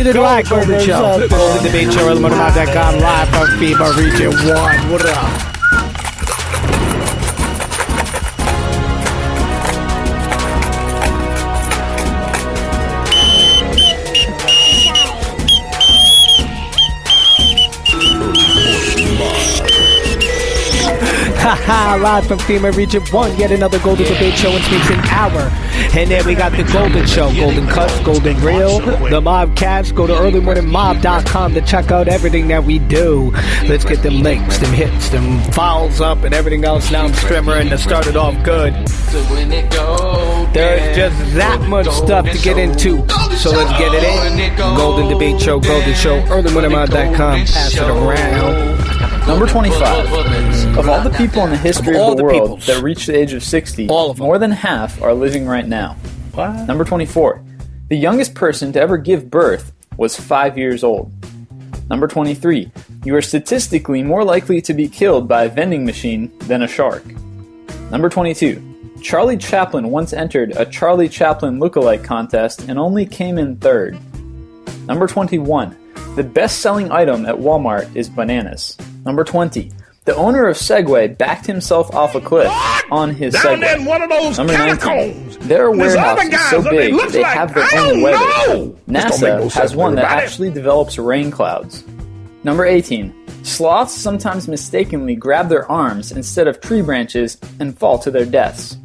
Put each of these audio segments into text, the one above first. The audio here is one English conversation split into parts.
it like, Golden Show. Golden Debate Show, GoldendebateShow, live from FEMA Region 1. What up? Live from FEMA Region 1, yet another Golden Debate Show, which makes an hour. And then we got the Golden Show, Golden Cuts, Golden Reel, the Mobcast. Go to earlymorningmob.com to check out everything that we do. Let's get them links, them hits, them files up, and everything else. Now I'm strimmering to start it off good. There's just that much stuff to get into, so let's get it in. Golden Debate Show, Golden Show, earlymorningmob.com. Pass it around. Number 25. Of all the people in the history of the world that reach the age of 60, more than half are living right now. What? Number 24. The youngest person to ever give birth was 5 years old. Number 23. You are statistically more likely to be killed by a vending machine than a shark. Number 22. Charlie Chaplin once entered a Charlie Chaplin lookalike contest and only came in third. Number 21. The best-selling item at Walmart is bananas. Number 20. The owner of Segway backed himself off a cliff on his Segway. Down in one of those Number catacombs. 19. Their warehouse is so big they have their own weather. NASA has one that everybody. actually develops rain clouds. Number 18. Sloths sometimes mistakenly grab their arms instead of tree branches and fall to their deaths.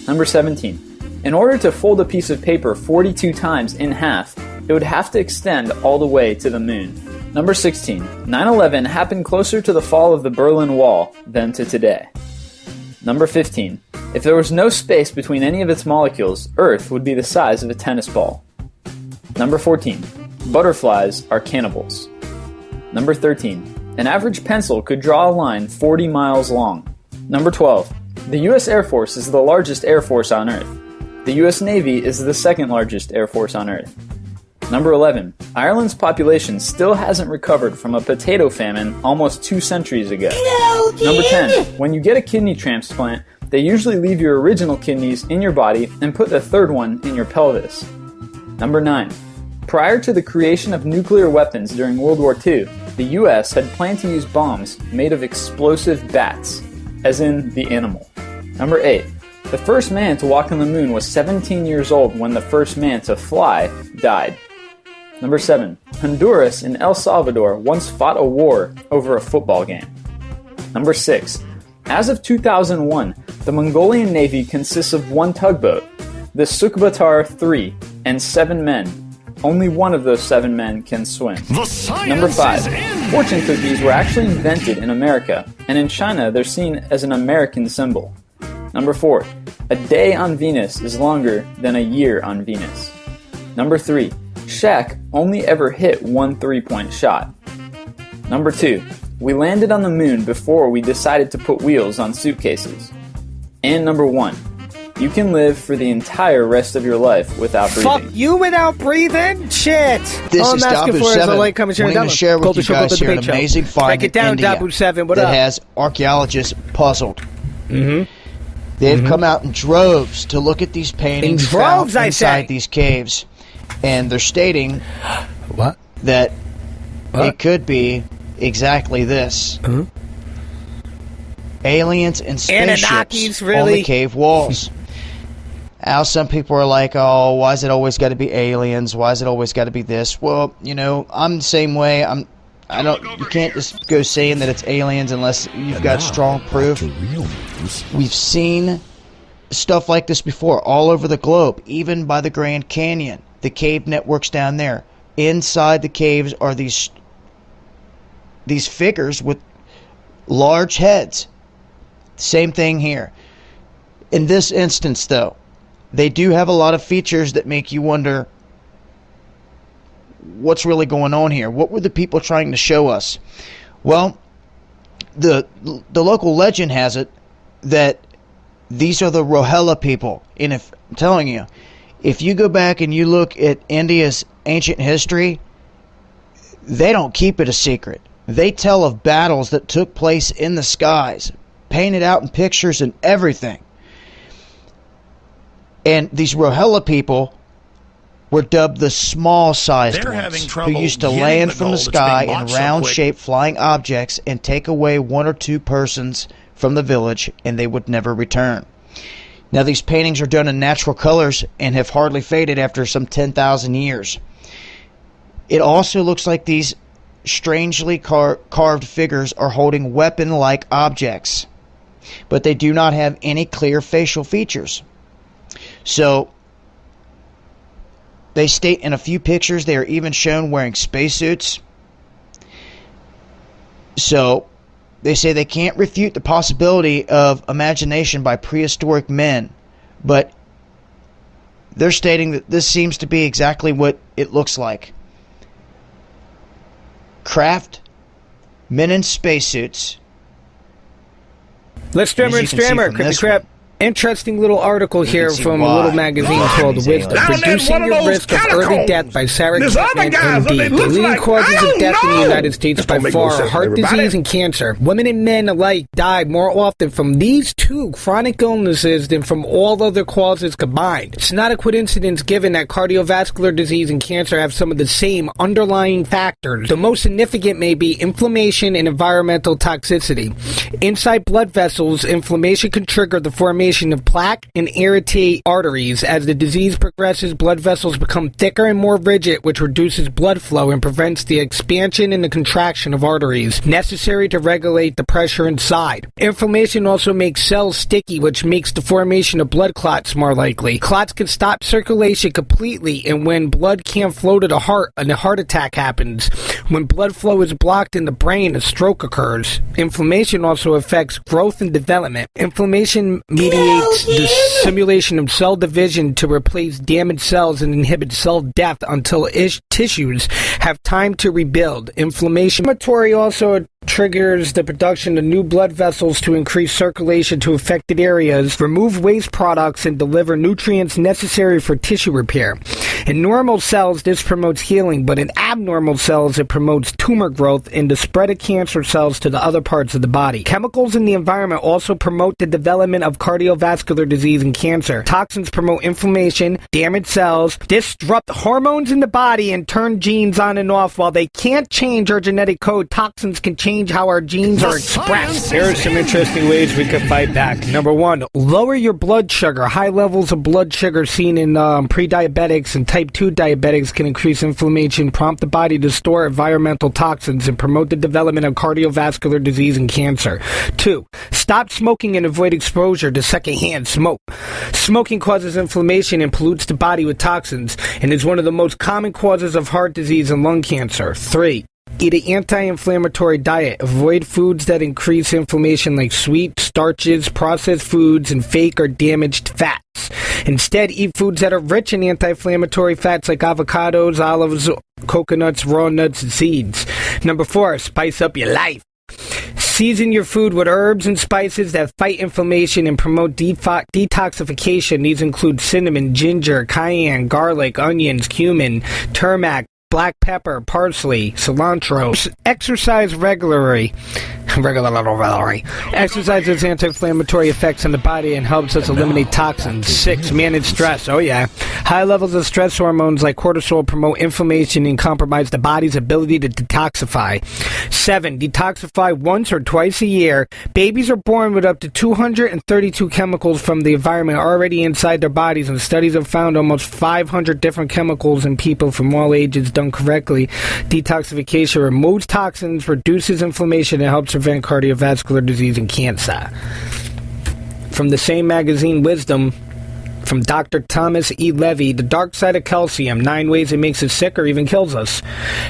Number 17. In order to fold a piece of paper 42 times in half, it would have to extend all the way to the moon. Number 16. 9/11 happened closer to the fall of the Berlin Wall than to today. Number 15. If there was no space between any of its molecules, Earth would be the size of a tennis ball. Number 14. Butterflies are cannibals. Number 13. An average pencil could draw a line 40 miles long. Number 12. The U.S. Air Force is the largest air force on Earth. The U.S. Navy is the second largest air force on Earth. Number 11. Ireland's population still hasn't recovered from a potato famine almost 2 centuries ago. Number 10. When you get a kidney transplant, they usually leave your original kidneys in your body and put the third one in your pelvis. Number 9. Prior to the creation of nuclear weapons during World War II, the U.S. had planned to use bombs made of explosive bats, as in the animal. Number 8. The first man to walk on the moon was 17 years old when the first man to fly died. Number 7. Honduras and El Salvador once fought a war over a football game. Number 6. As of 2001, the Mongolian Navy consists of one tugboat, the Sukbatar 3, and 7 men. Only one of those 7 men can swim. Number 5. Fortune cookies were actually invented in America, and in China they're seen as an American symbol. Number 4. A day on Venus is longer than a year on Venus. Number 3. Shaq only ever hit one 3-point shot. Number 2. We landed on the moon before we decided to put wheels on suitcases. And number 1. You can live for the entire rest of your life without breathing. Fuck you without breathing? Shit. This All is I'm asking Dabu for is 7. a like, comment, share, We're and going to download. share with Golden you Show, guys Golden here an Debate Show. amazing find Break it down, in India Dabu 7. What that up? has archaeologists puzzled. Mm-hmm. They've come out in droves to look at these paintings In droves, found I inside say. these caves. And they're stating What? that What? it could be exactly this. Aliens and spaceships Anunnakis, on really? the cave walls. Now, some people are like, oh, why is it always got to be aliens? Why is it always got to be this? Well, you know, I'm the same way. You can't just go saying that it's aliens unless you've got strong proof. We've seen stuff like this before all over the globe, even by the Grand Canyon, the cave networks down there. Inside the caves are these figures with large heads. Same thing here. In this instance, though, they do have a lot of features that make you wonder what's really going on here. What were the people trying to show us? Well, the local legend has it that these are the Rohilla people. And if I'm telling you, if you go back and you look at India's ancient history, they don't keep it a secret. They tell of battles that took place in the skies, painted out in pictures and everything. And these Rohilla people were dubbed the small-sized They're ones, having who trouble used to getting land the from the gold that's sky being in launched so round-shaped flying objects and take away one or two persons from the village, and they would never return. Now, these paintings are done in natural colors and have hardly faded after some 10,000 years. It also looks like these strangely carved figures are holding weapon-like objects, but they do not have any clear facial features. So, they state in a few pictures they are even shown wearing spacesuits. So, they say they can't refute the possibility of imagination by prehistoric men, but they're stating that this seems to be exactly what it looks like. Craft, men in spacesuits. Let's streamer and streamer. Crap. Interesting little article here from a little magazine called Wisdom. Reducing Your Risk of Early Death by Sarah Kaplan, MD. The leading causes of death in the United States by far are heart disease and cancer. Women and men alike die more often from these two chronic illnesses than from all other causes combined. It's not a coincidence given that cardiovascular disease and cancer have some of the same underlying factors. The most significant may be inflammation and environmental toxicity. Inside blood vessels, inflammation can trigger the formation of plaque and irritate arteries. As the disease progresses, blood vessels become thicker and more rigid, which reduces blood flow and prevents the expansion and the contraction of arteries necessary to regulate the pressure inside. Inflammation also makes cells sticky, which makes the formation of blood clots more likely. Clots can stop circulation completely, and when blood can't flow to the heart, a heart attack happens. When blood flow is blocked in the brain, a stroke occurs. Inflammation also affects growth and development. Inflammation mediates the simulation of cell division to replace damaged cells and inhibit cell death until tissues have time to rebuild. Inflammation also triggers the production of new blood vessels to increase circulation to affected areas, remove waste products, and deliver nutrients necessary for tissue repair. In normal cells, this promotes healing, but in abnormal cells, it promotes tumor growth and the spread of cancer cells to the other parts of the body. Chemicals in the environment also promote the development of cardiovascular disease and cancer. Toxins promote inflammation, damage cells, disrupt hormones in the body, and turn genes on and off. While they can't change our genetic code, toxins can change how our genes are expressed. There are some interesting ways we could fight back. Number one, lower your blood sugar. High levels of blood sugar seen in pre-diabetics and type 2 diabetics can increase inflammation, prompt the body to store environmental toxins, and promote the development of cardiovascular disease and cancer. 2. Stop smoking and avoid exposure to secondhand smoke. Smoking causes inflammation and pollutes the body with toxins, and is one of the most common causes of heart disease and lung cancer. 3. Eat an anti-inflammatory diet. Avoid foods that increase inflammation like sweet, starches, processed foods, and fake or damaged fats. Instead, eat foods that are rich in anti-inflammatory fats like avocados, olives, coconuts, raw nuts, and seeds. Number 4, spice up your life. Season your food with herbs and spices that fight inflammation and promote detoxification. These include cinnamon, ginger, cayenne, garlic, onions, cumin, turmeric, black pepper, parsley, cilantro. Exercise regularly. Exercise has anti-inflammatory effects on the body and helps us eliminate toxins. 6. Manage stress. Oh yeah. High levels of stress hormones like cortisol promote inflammation and compromise the body's ability to detoxify. 7. Detoxify once or twice a year. Babies are born with up to 232 chemicals from the environment already inside their bodies, and studies have found almost 500 different chemicals in people from all ages. Done correctly, detoxification removes toxins, reduces inflammation, and helps prevent cardiovascular disease and cancer. From the same magazine, Wisdom, from Dr. Thomas E. Levy, The Dark Side of Calcium, 9 ways it makes us sick or even kills us.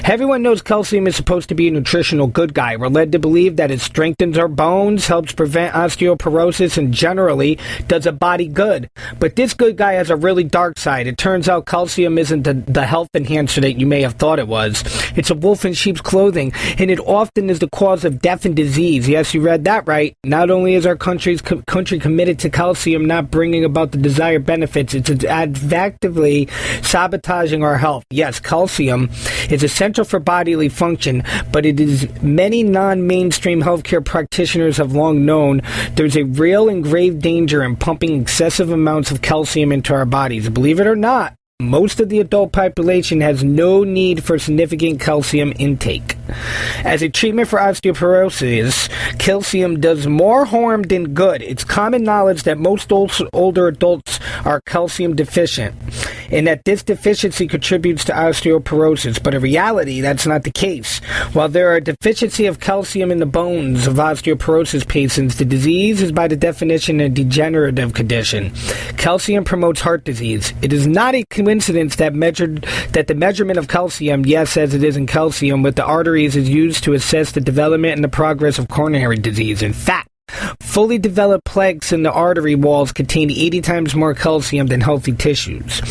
Everyone knows calcium is supposed to be a nutritional good guy. We're led to believe that it strengthens our bones, helps prevent osteoporosis, and generally does a body good. But this good guy has a really dark side. It turns out calcium isn't the health enhancer that you may have thought it was. It's a wolf in sheep's clothing, and it often is the cause of death and disease. Yes, you read that right. Not only is our country committed to calcium not bringing about the desired benefits, it's actively sabotaging our health. Yes, calcium is essential for bodily function, but it is many non-mainstream healthcare practitioners have long known there's a real and grave danger in pumping excessive amounts of calcium into our bodies. Believe it or not, most of the adult population has no need for significant calcium intake. As a treatment for osteoporosis, calcium does more harm than good. It's common knowledge that most older adults are calcium deficient, and that this deficiency contributes to osteoporosis. But in reality, that's not the case. While there are a deficiency of calcium in the bones of osteoporosis patients, the disease is by the definition a degenerative condition. Calcium promotes heart disease. It is not a coincidence that the measurement of calcium, yes, as it is in calcium, with the arteries is used to assess the development and the progress of coronary disease. In fact, fully developed plaques in the artery walls contain 80 times more calcium than healthy tissues.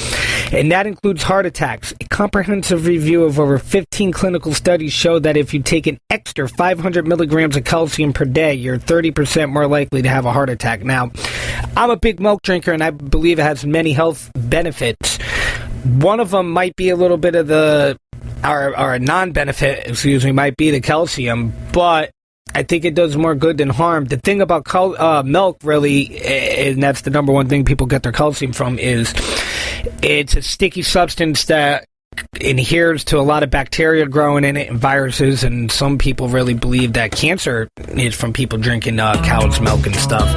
And that includes heart attacks. A comprehensive review of over 15 clinical studies show that if you take an extra 500 milligrams of calcium per day, you're 30% more likely to have a heart attack. Now, I'm a big milk drinker, and I believe it has many health benefits. One of them might be a little bit of or a non-benefit, might be the calcium, but I think it does more good than harm. The thing about milk, really, and that's the number one thing people get their calcium from, is it's a sticky substance that adheres to a lot of bacteria growing in it and viruses, and some people really believe that cancer is from people drinking cow's milk and stuff.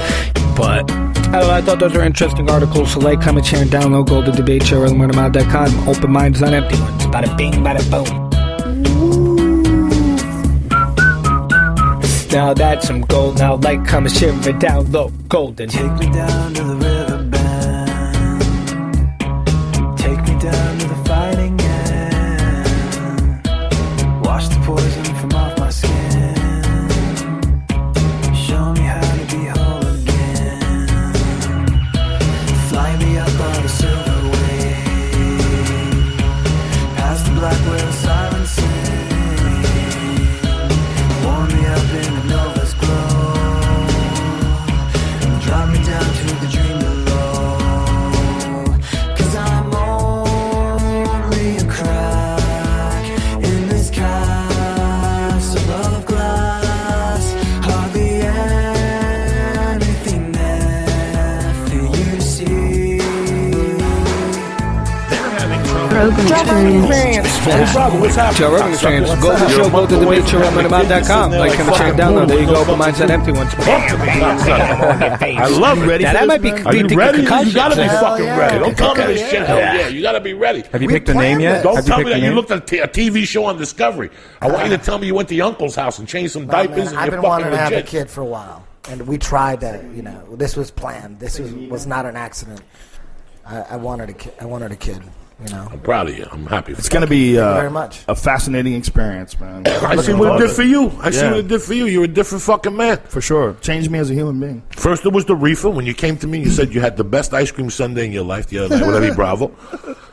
But I thought those were interesting articles, so like, comment, share, and download Golden Debate Show, earlymorninmod.com. Open minds, not empty ones. Bada bing, bada boom. Now that's some gold. Now like, comment, share, and down low. Golden. Take me down to the riverbed. Take me down to the fighting end. Wash the poison from off my skin. Show me how to be whole again. Fly me up on a silver wave. Past the black whale siren sing. Warm me up in the Nova's glow. Drop me down to the dream below. 'Cause I'm only a crack in this castle of glass. Hardly anything left for you to see. Rogan Experience. Joe Rogan Experience. Golden Show, GoldenDebateShow, earlymorninmod.com. Like, comment, share, and download. There you go. Open minds, not empty ones. I love it. Now, that might be Are you ready? You gotta be Hell fucking yeah. ready. Don't tell me this Yeah. shit. Hell yeah, you gotta be ready. Have you picked the name yet? Don't Have tell you me picked that the you name? looked at a TV show on Discovery. I want you to tell me you went to your uncle's house and changed some diapers and I've you're been wanting fucking to have a legit. kid for a while, and we tried to. This was planned. This was not an accident. I wanted a kid. I wanted a kid. I'm proud of you. I'm happy for It's going to be very much. a fascinating experience, man. I see what it did for you. I see what it did for you. You're a different fucking man. For sure. Changed me as a human being. First, it was the reefer. When you came to me, you said you had the best ice cream sundae in your life the other night with Eddie Bravo.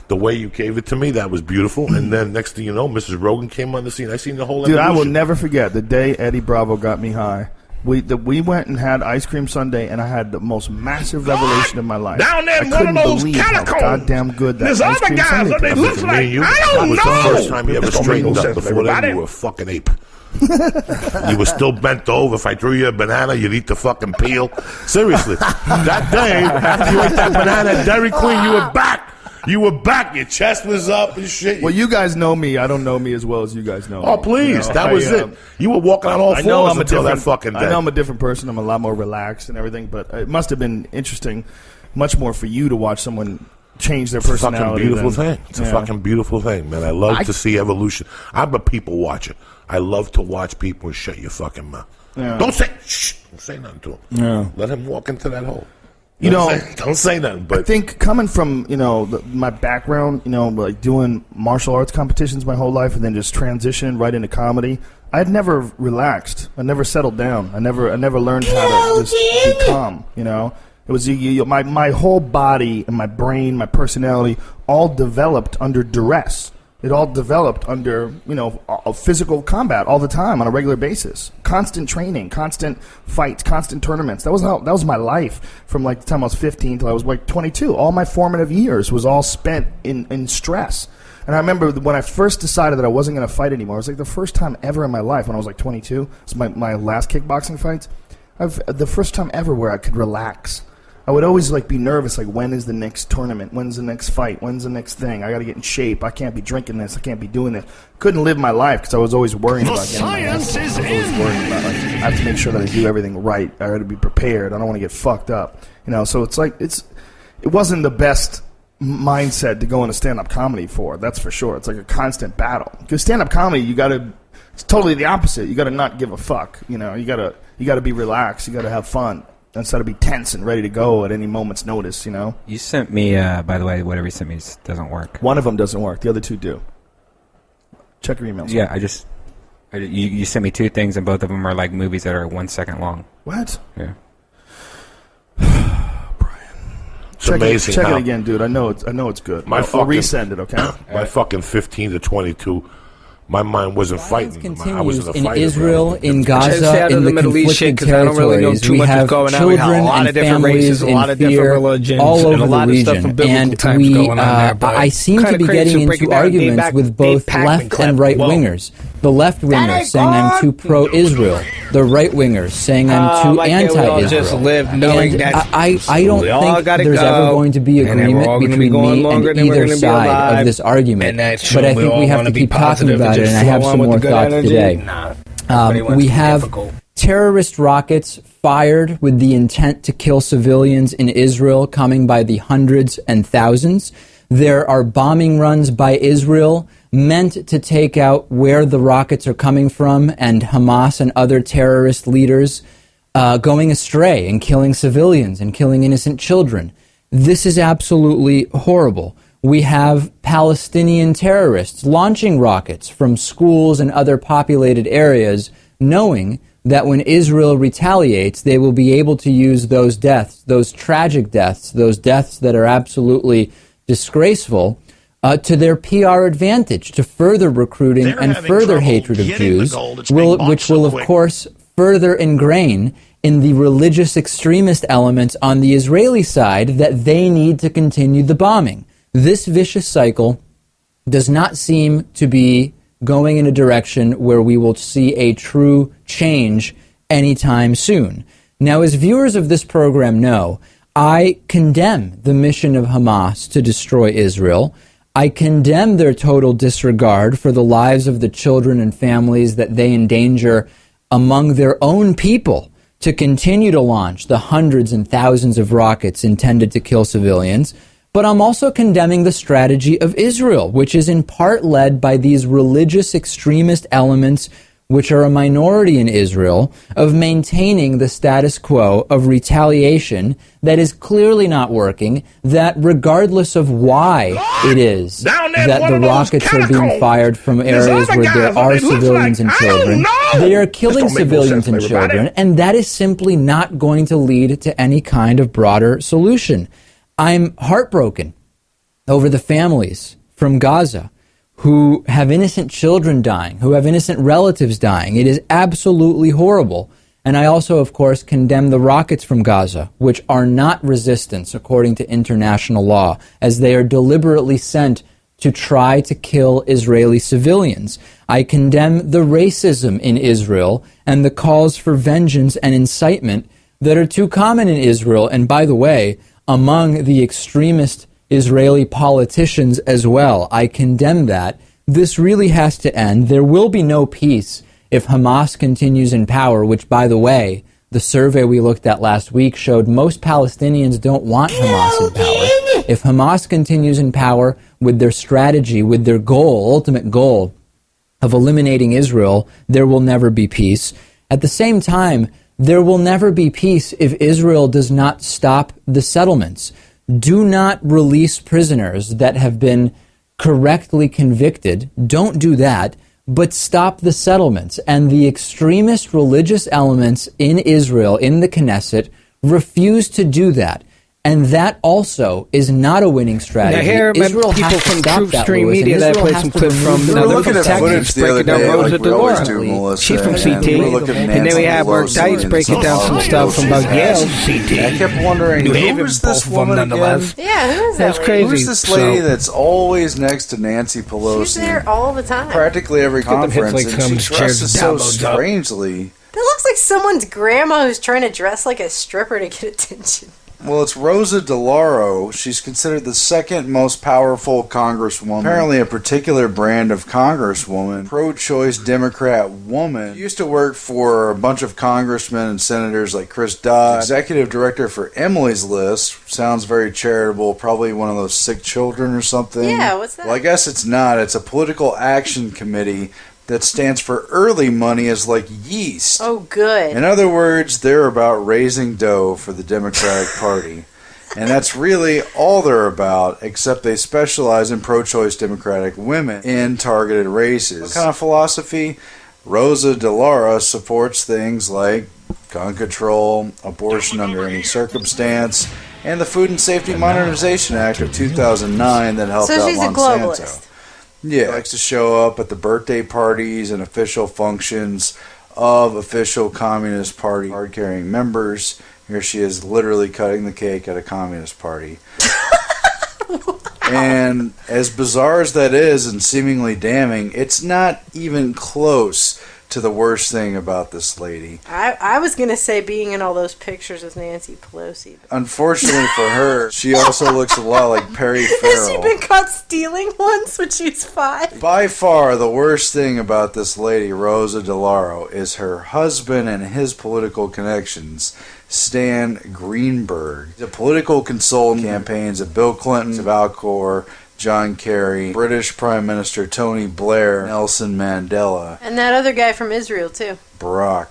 The way you gave it to me, that was beautiful. And then next thing you know, Mrs. Rogan came on the scene. I seen the whole Dude, I will evolution. never forget the day Eddie Bravo got me high. We went and had ice cream sundae, and I had the most massive revelation of my life. Down there I in one of couldn't those believe how catacombs. goddamn good that There's ice other cream guys sundae that they tasted. look For like, me and you, I don't that was know. the first time you ever This don't make straightened no up. sense, Before that, everybody. you were a fucking ape. You were still bent over. If I threw you a banana, you'd eat the fucking peel. Seriously. That day, after you ate that banana at Dairy Queen, you were back. You were back. Your chest was up and shit. Well, you guys know me. I don't know me as well as you guys know me. Oh, please. You know, that was it. You were walking on all I know fours I'm a until that different fucking day. I know I'm a different person. I'm a lot more relaxed and everything, but it must have been interesting, much more for you to watch someone change their It's a fucking personality. beautiful than- thing. It's a fucking beautiful thing, man. I love to see evolution. I'm a people watcher. I love to watch people shut your fucking mouth. Yeah. Don't say nothing to him. Yeah. Let him walk into that hole. You know, Don't say nothing. I But think coming from, my background, like doing martial arts competitions my whole life and then just transition right into comedy, I had never relaxed. I never settled down. I never learned how to just be calm, It was my whole body and my brain, my personality all developed under duress. It all developed under, a physical combat all the time on a regular basis. Constant training, constant fights, constant tournaments. That was my life from like the time I was 15 till I was like 22. All my formative years was all spent in stress. And I remember when I first decided that I wasn't going to fight anymore. It was like the first time ever in my life when I was like 22. It's my last kickboxing fights. The first time ever where I could relax. I would always like be nervous. Like, when is the next tournament? When's the next fight? When's the next thing? I got to get in shape. I can't be drinking this. I can't be doing this. Couldn't live my life because I was always worrying about getting my ass. I was always worrying about, like, I have to make sure that I do everything right. I got to be prepared. I don't want to get fucked up. You know, so it's like it wasn't the best mindset to go into stand-up comedy for. That's for sure. It's like a constant battle. Because stand-up comedy, it's totally the opposite. You got to not give a fuck. You know, you got to be relaxed. You got to have fun instead of be tense and ready to go at any moment's notice. You know. You sent me, by the way, whatever you sent me doesn't work. One of them doesn't work. The other two do. Check your emails. Yeah, you sent me 2 things, and both of them are like movies that are 1 second long. What? Yeah. It's amazing. Check it again, dude. I know it's good. I'll resend it, okay? My fucking 15 to 22. My mind wasn't fighting. I was in Israel, in Gaza, in the conflicted territories. We have children and families in fear all over the region. And I seem to be getting into arguments with both left and right wingers. The left wingers saying I'm too pro-Israel. The right wingers saying I'm too anti-Israel. And I don't think there's ever going to be agreement between me and either side of this argument. But I think we have to keep talking about it, and I have some more thoughts today. We have terrorist rockets fired with the intent to kill civilians in Israel coming by the hundreds and thousands. There are bombing runs by Israel meant to take out where the rockets are coming from, and Hamas and other terrorist leaders going astray and killing civilians and killing innocent children. This is absolutely horrible. We have Palestinian terrorists launching rockets from schools and other populated areas, knowing that when Israel retaliates, they will be able to use those deaths, those tragic deaths, those deaths that are absolutely disgraceful, to their PR advantage, to further recruiting and further hatred of Jews, which will, of course, further ingrain in the religious extremist elements on the Israeli side that they need to continue the bombing. This vicious cycle does not seem to be going in a direction where we will see a true change anytime soon. Now, as viewers of this program know, I condemn the mission of Hamas to destroy Israel. I condemn their total disregard for the lives of the children and families that they endanger among their own people to continue to launch the hundreds and thousands of rockets intended to kill civilians. But I'm also condemning the strategy of Israel, which is in part led by these religious extremist elements, which are a minority in Israel, of maintaining the status quo of retaliation that is clearly not working, that regardless of why it is that the rockets are being fired from areas where there are civilians and children, they are killing civilians and children, and that is simply not going to lead to any kind of broader solution. I'm heartbroken over the families from Gaza who have innocent children dying, who have innocent relatives dying. It is absolutely horrible. And I also, of course, condemn the rockets from Gaza, which are not resistance according to international law, as they are deliberately sent to try to kill Israeli civilians. I condemn the racism in Israel and the calls for vengeance and incitement that are too common in Israel. And by the way, among the extremist Israeli politicians as well. I condemn that. This really has to end. There will be no peace if Hamas continues in power, which, by the way, the survey we looked at last week showed most Palestinians don't want Hamas in power. If Hamas continues in power with their strategy, with their goal, ultimate goal of eliminating Israel, there will never be peace. At the same time, there will never be peace if Israel does not stop the settlements. Do not release prisoners that have been correctly convicted. Don't do that, but stop the settlements. And the extremist religious elements in Israel, in the Knesset, refuse to do that. And that also is not a winning strategy. Now here, Israel people has to from stop Truth that, Stream Lewis, Media that I played some clips from. We were looking at footage the other day, like we always do, Melissa. She's from CT. And then we have Mark Dice breaking down some stuff from about Yale. CT. I kept wondering, who is this woman again? Yeah, who is that? That's crazy. Who's this lady that's always next to Nancy Pelosi? She's there all the time. Practically every conference, and she dresses so strangely. That looks like someone's grandma who's trying to dress like a stripper to get attention. Well, it's Rosa DeLauro. She's considered the second most powerful congresswoman. Apparently a particular brand of congresswoman, pro-choice Democrat woman. She used to work for a bunch of congressmen and senators like Chris Dodd. Executive director for Emily's List. Sounds very charitable. Probably one of those sick children or something. Yeah, what's that? Well, I guess it's not. It's a political action committee that stands for early money as like yeast. Oh, good. In other words, they're about raising dough for the Democratic Party. And that's really all they're about, except they specialize in pro-choice Democratic women in targeted races. What kind of philosophy? Rosa DeLauro supports things like gun control, abortion under any circumstance, and the Food and Safety Modernization Act of 2009 that helped out Monsanto. So she's a globalist. Yeah, likes to show up at the birthday parties and official functions of official Communist Party card-carrying members. Here she is literally cutting the cake at a Communist Party. And as bizarre as that is and seemingly damning, it's not even close to the worst thing about this lady. I was going to say being in all those pictures with Nancy Pelosi. Unfortunately for her, she also looks a lot like Perry Farrell. Has she been caught stealing once when she was 5? By far, the worst thing about this lady, Rosa DeLauro, is her husband and his political connections. Stan Greenberg, the political consultant campaigns of Bill Clinton, of Al Gore, John Kerry, British Prime Minister Tony Blair, Nelson Mandela, and that other guy from Israel, too. Barack.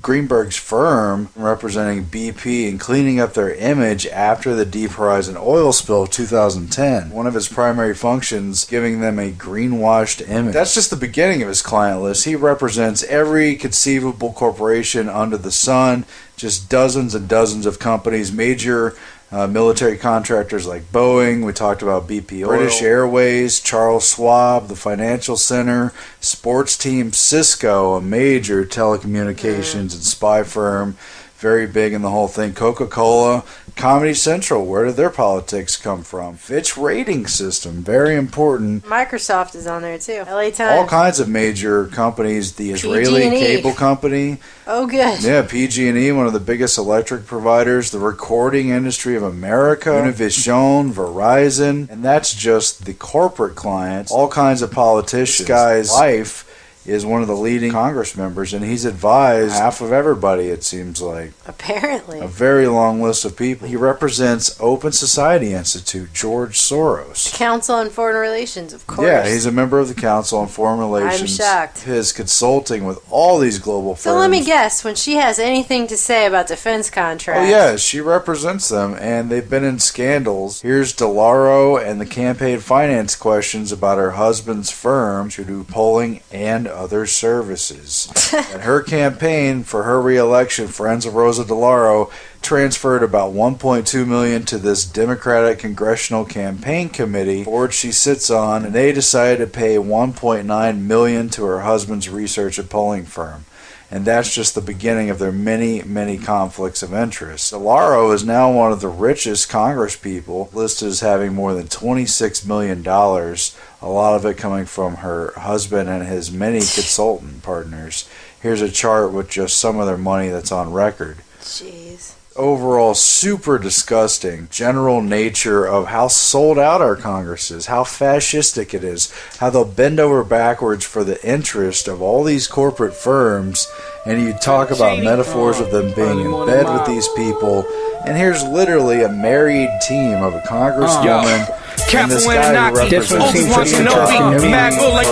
Greenberg's firm, representing BP and cleaning up their image after the Deep Horizon oil spill of 2010. One of his primary functions, giving them a greenwashed image. That's just the beginning of his client list. He represents every conceivable corporation under the sun, just dozens and dozens of companies, major military contractors like Boeing. We talked about BP Oil, British Airways, Charles Schwab, the Financial Center, sports team Cisco, a major telecommunications and spy firm, very big in the whole thing. Coca-Cola, Comedy Central, where did their politics come from? Fitch rating system, very important. Microsoft is on there too. LA Times. All kinds of major companies. The Israeli PG&E. cable company. Oh, good. Yeah, PG&E, one of the biggest electric providers. The recording industry of America. Univision, Verizon. And that's just the corporate clients. All kinds of politicians. This guy's wife is one of the leading Congress members, and he's advised half of everybody, it seems like. Apparently. A very long list of people. He represents Open Society Institute, George Soros. Council on Foreign Relations, of course. Yeah, he's a member of the Council on Foreign Relations. I'm shocked. His consulting with all these global firms. So let me guess, when she has anything to say about defense contracts. Oh, yeah, she represents them, and they've been in scandals. Here's DeLauro and the campaign finance questions about her husband's firm to do polling and other services. And her campaign for her re-election, Friends of Rosa DeLauro, transferred about $1.2 million to this Democratic Congressional Campaign Committee board she sits on, and they decided to pay $1.9 million to her husband's research and polling firm. And that's just the beginning of their many, many conflicts of interest. DeLauro is now one of the richest congresspeople, listed as having more than $26 million, a lot of it coming from her husband and his many consultant partners. Here's a chart with just some of their money that's on record. Jeez. Overall, super disgusting general nature of how sold out our Congress is, how fascistic it is, how they'll bend over backwards for the interest of all these corporate firms, and you talk about metaphors of them being in bed with these people, and here's literally a married team of a congresswoman and this guy who represents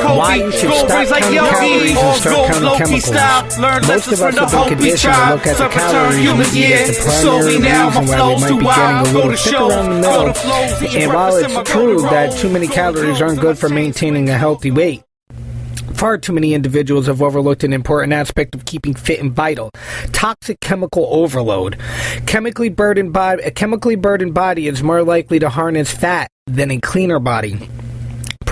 why you should stop counting calories and start counting chemicals. Most of us have been conditioned to look at the calories and eat as the primary reason why we might be getting a little thick around the middle. And while it's true that too many calories aren't good for maintaining a healthy weight, far too many individuals have overlooked an important aspect of keeping fit and vital: toxic chemical overload. A chemically burdened body is more likely to harness fat than a cleaner body.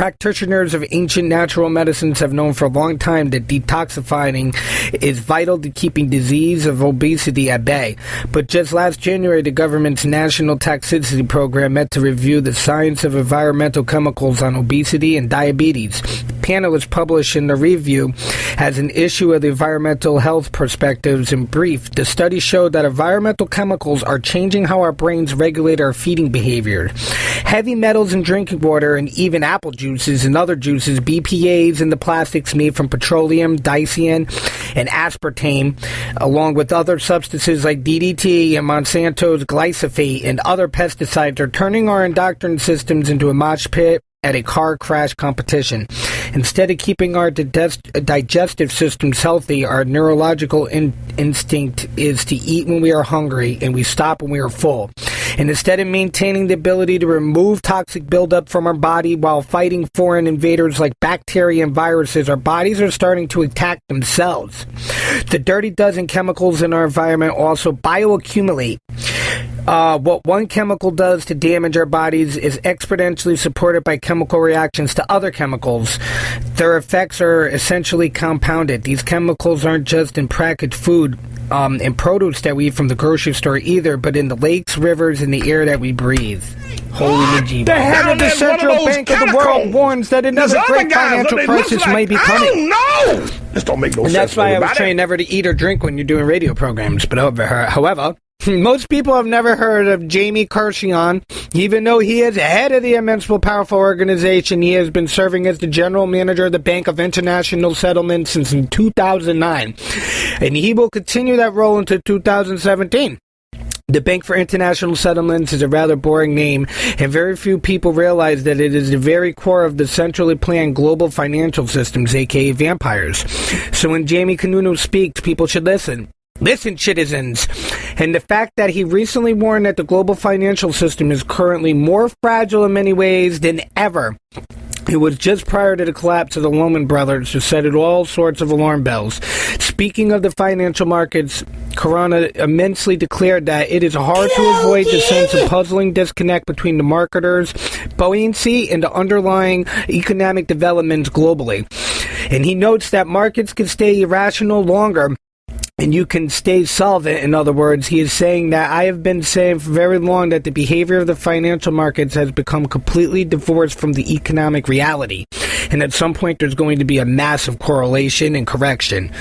Practitioners of ancient natural medicines have known for a long time that detoxifying is vital to keeping disease of obesity at bay. But just last January, the government's National Toxicity Program met to review the science of environmental chemicals on obesity and diabetes. The panelists published in the review as an issue of the environmental health perspectives. In brief, the study showed that environmental chemicals are changing how our brains regulate our feeding behavior. Heavy metals in drinking water and even apple juices and other juices, BPAs in the plastics made from petroleum, dicyan, and aspartame, along with other substances like DDT and Monsanto's glyphosate and other pesticides, are turning our endocrine systems into a mosh pit at a car crash competition. Instead of keeping our digestive systems healthy, our neurological instinct is to eat when we are hungry and we stop when we are full. And instead of maintaining the ability to remove toxic buildup from our body while fighting foreign invaders like bacteria and viruses, our bodies are starting to attack themselves. The dirty dozen chemicals in our environment also bioaccumulate. What one chemical does to damage our bodies is exponentially supported by chemical reactions to other chemicals. Their effects are essentially compounded. These chemicals aren't just in packaged food and produce that we eat from the grocery store either, but in the lakes, rivers, and the air that we breathe. Holy Najib. The head of the Central Bank of the world warns that another great financial crisis may be coming. No! This don't make no sense. And that's why I was trained never to eat or drink when you're doing radio programs. But however, most people have never heard of Jamie Kershion. Even though he is head of the immensely powerful organization, he has been serving as the general manager of the Bank of International Settlements since 2009. And he will continue that role until 2017. The Bank for International Settlements is a rather boring name, and very few people realize that it is the very core of the centrally planned global financial systems, aka vampires. So when Jamie Kanunu speaks, people should listen. Listen, citizens. And the fact that he recently warned that the global financial system is currently more fragile in many ways than ever. It was just prior to the collapse of the Lehman Brothers to set all sorts of alarm bells. Speaking of the financial markets, Corona immensely declared that it is hard to avoid the sense of puzzling disconnect between the marketers' buoyancy and the underlying economic developments globally. And he notes that markets can stay irrational longer, and you can stay solvent. In other words, he is saying that I have been saying for very long that the behavior of the financial markets has become completely divorced from the economic reality. And at some point, there's going to be a massive correlation and correction.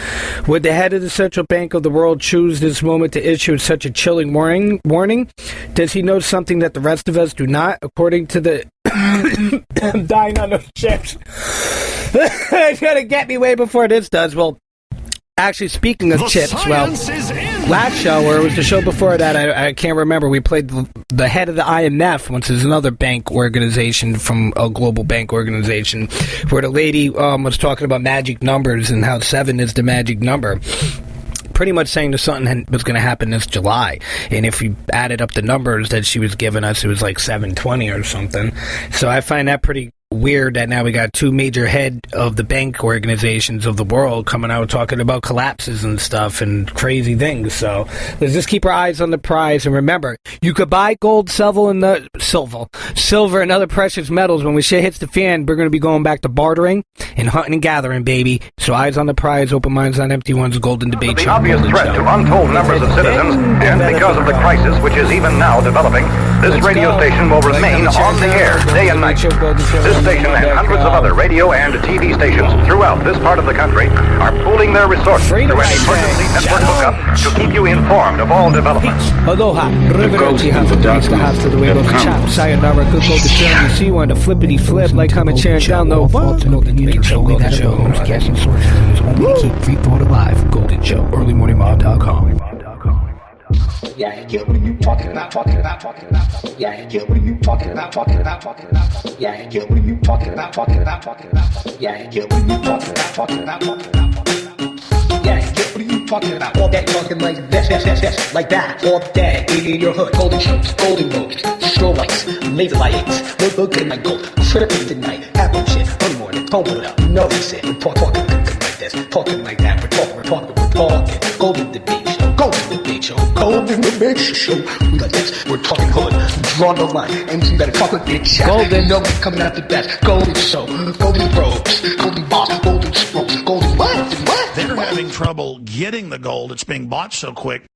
Would the head of the central bank of the world choose this moment to issue such a chilling warning? Does he know something that the rest of us do not? According to the... I'm dying on those chips. It's going to get me way before this does. Well, actually, speaking of chips, last show, or it was the show before that, I can't remember, we played the head of the IMF, which is another bank organization from a global bank organization, where the lady was talking about magic numbers and how 7 is the magic number. Pretty much saying that something was going to happen this July. And if you added up the numbers that she was giving us, it was like 720 or something. So I find that pretty weird that now we got two major head of the bank organizations of the world coming out talking about collapses and stuff and crazy things. So let's just keep our eyes on the prize, and remember, you could buy gold, silver, and other precious metals. When shit hits the fan, we're going to be going back to bartering and hunting and gathering, baby. So eyes on the prize, open minds on empty ones. Golden Debate Show. The obvious threat to untold numbers of citizens, and because of the crisis which is even now developing, this radio station will remain on the air day and night. This station and hundreds of other radio and TV stations throughout this part of the country are pooling their resources through an emergency network hookup to keep you informed of all developments. Aloha, Riverity House, the house to the way of the chop, sayonara, good go to journey, see one, the flippity flip, like, comment, share, and download, vault, and Golden Debate Show, Golden Show, casting sources, only keep free thought alive, Golden Show, earlymorningmob.com. Yeah, what are you talking about? Yeah, what are you talking about? Yeah, what are you talking about? Yeah, what are you talking about? Yeah, what are you talking about? All that talking like this, like that, all day in your hood. Golden shows, golden roads, strobe lights, laser lights, look at my gold, tripping tonight, apple shit, early morning, pump it up, notice it, we're talking like this, talking like that, we're talking, Golden Debate Show. Golden Debate Show. Golden Debate Show. We like this. We're talking hood. Draw the line. MC better talk with bitch. Golden. No coming out the best. Golden Show. Golden Probes. Golden Boss. Golden Smokes. Golden what? They're having trouble getting the gold. It's being bought so quick.